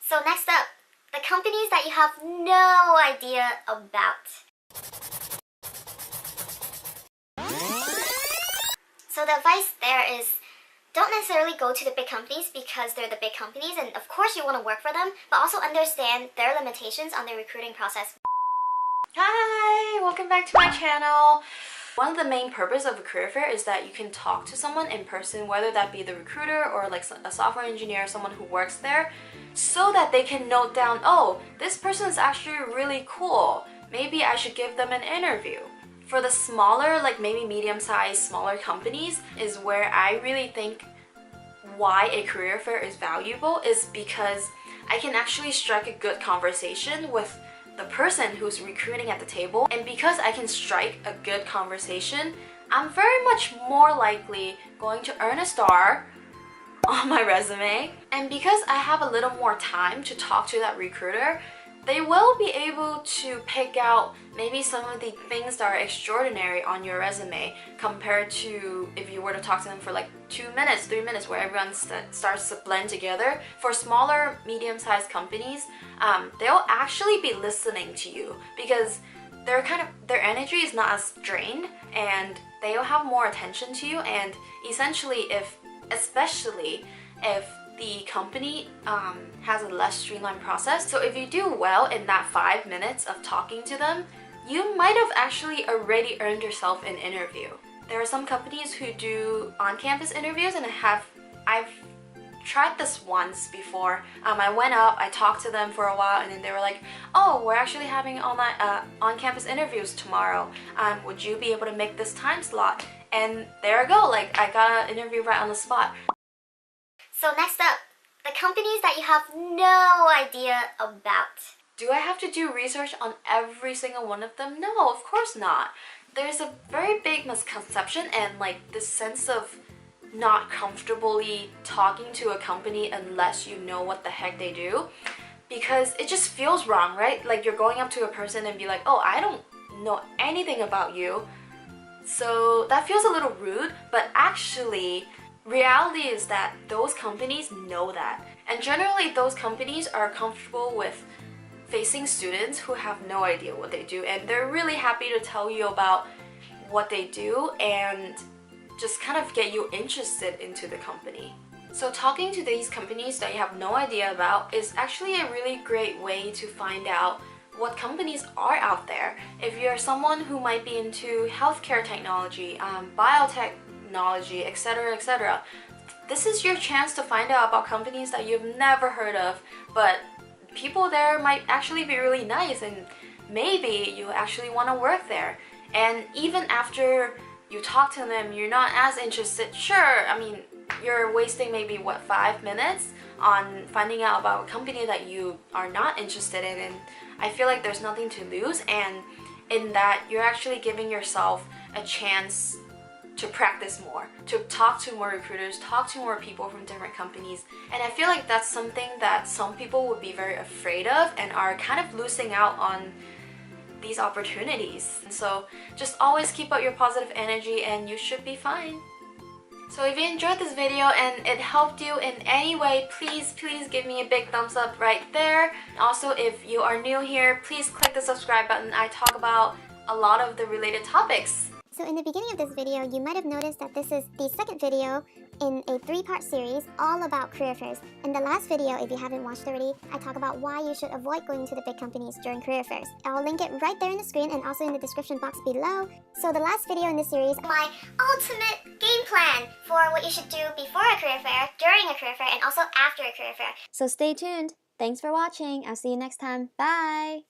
So next up, the companies that you have no idea about. So the advice there is, don't necessarily go to the big companies because they're the big companies and of course you want to work for them, but also understand their limitations on their recruiting process. Hi, welcome back to my channel. One of the main purpose of a career fair is that you can talk to someone in person, whether that be the recruiter or like a software engineer, someone who works there, so that they can note down, oh, this person is actually really cool. Maybe I should give them an interview. For the smaller, like maybe medium-sized, smaller companies is where I really think why a career fair is valuable is because I can actually strike a good conversation with the person who's recruiting at the table, and because I can strike a good conversation, I'm very much more likely going to earn a star on my resume. And because I have a little more time to talk to that recruiter, they will be able to pick out maybe some of the things that are extraordinary on your resume compared to if you were to talk to them for like 2 minutes, 3 minutes, where everyone starts to blend together. For smaller, medium-sized companies, they'll actually be listening to you because their energy is not as drained and they'll have more attention to you. And essentially, especially if the company has a less streamlined process. So if you do well in that 5 minutes of talking to them, you might have actually already earned yourself an interview. There are some companies who do on-campus interviews, and I've tried this once before. I went up, I talked to them for a while, and then they were like, oh, we're actually having on-campus interviews tomorrow. Would you be able to make this time slot? And there I go, like I got an interview right on the spot. So next up, the companies that you have no idea about. Do I have to do research on every single one of them? No, of course not. There's a very big misconception and like this sense of not comfortably talking to a company unless you know what the heck they do, because it just feels wrong, right? Like you're going up to a person and be like, oh, I don't know anything about you. So that feels a little rude, but actually reality is that those companies know that. And generally those companies are comfortable with facing students who have no idea what they do, and they're really happy to tell you about what they do and just kind of get you interested into the company. So talking to these companies that you have no idea about is actually a really great way to find out what companies are out there. If you're someone who might be into healthcare technology, biotechnology, etc., etc., this is your chance to find out about companies that you've never heard of, but people there might actually be really nice and maybe you actually want to work there. And even after you talk to them, you're not as interested. Sure, I mean, you're wasting maybe, what, 5 minutes on finding out about a company that you are not interested in, and I feel like there's nothing to lose, and in that you're actually giving yourself a chance to practice more, to talk to more recruiters, talk to more people from different companies. And I feel like that's something that some people would be very afraid of and are kind of losing out on these opportunities. And so just always keep up your positive energy and you should be fine. So if you enjoyed this video and it helped you in any way, please give me a big thumbs up right there. Also, if you are new here, please click the subscribe button. I talk about a lot of the related topics. So in the beginning of this video, you might have noticed that this is the second video in a 3-part series all about career fairs. In the last video, if you haven't watched already, I talk about why you should avoid going to the big companies during career fairs. I'll link it right there in the screen and also in the description box below. So the last video in this series, my ultimate game plan for what you should do before a career fair, during a career fair, and also after a career fair. So stay tuned. Thanks for watching. I'll see you next time. Bye!